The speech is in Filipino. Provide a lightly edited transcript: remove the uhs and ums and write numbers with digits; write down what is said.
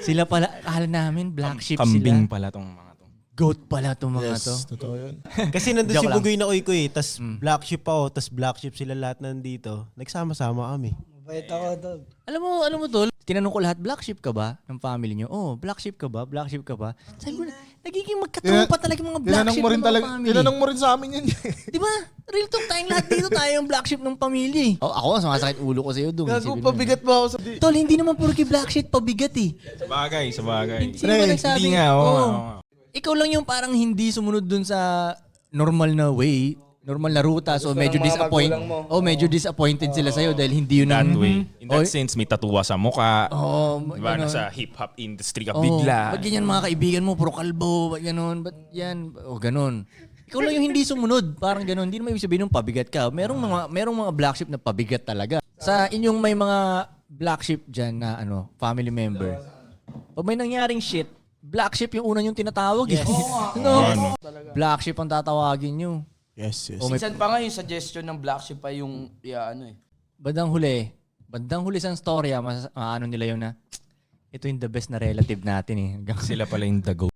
Sila pala, akala namin black sheep Kambing sila. pala tong mga to. Goat pala itong mga to. Totoo yun. Kasi nandun si Joke lang. Bugoy na Koy, tas black sheep ako, tas black sheep sila lahat nandito. Nagsama-sama kami. Mabait ako doon. Alam mo tol, tinanong ko lahat, black sheep ka ba ng family nyo? Oh, black sheep ka ba? Black sheep ka ba? Sabi ko, nagiging magkatropa talaga yung mga black Tinanong sheep mo rin ng mga talaga. family. Tinanong mo rin sa amin yun. Di ba? Real talk tayong lahat dito, tayo yung black sheep ng pamilya eh. Oh, ako, sumasakit ulo ko sa'yo doon. Gago, pabigat ba ako sa... Tol, hindi naman puro black sheep pabigat eh. Sa bagay. Sino ba nagsabi? Hindi nga, oo. Oo. nga. Ikaw lang yung parang hindi sumunod dun sa normal na way, normal na ruta. So medyo ng mga magulang mo. medyo disappointed sila sa'yo dahil hindi yun That ang... way. In that sense, may tatuwa sa mukha. Diba, ganun. nasa hip-hop industry ka Oh, bigla. ba't ganyan mga kaibigan mo, puro kalbo, ba't ganun, ba't yan, ganun. Ikaw lang yung hindi sumunod, parang ganun. Hindi naman ibig sabihin ng pabigat ka. Merong mga black sheep na pabigat talaga. Sa inyong may mga black sheep dyan na family member, pag may nangyaring shit, black sheep yung una yung tinatawag eh. Black sheep ang tatawagin nyo. Yes. Minsan pa nga yung suggestion ng black sheep pa yung Bandang huli sa storya, ano nila yun na, ito yung the best na relative natin eh. Hanggang Sila pala yung the goat.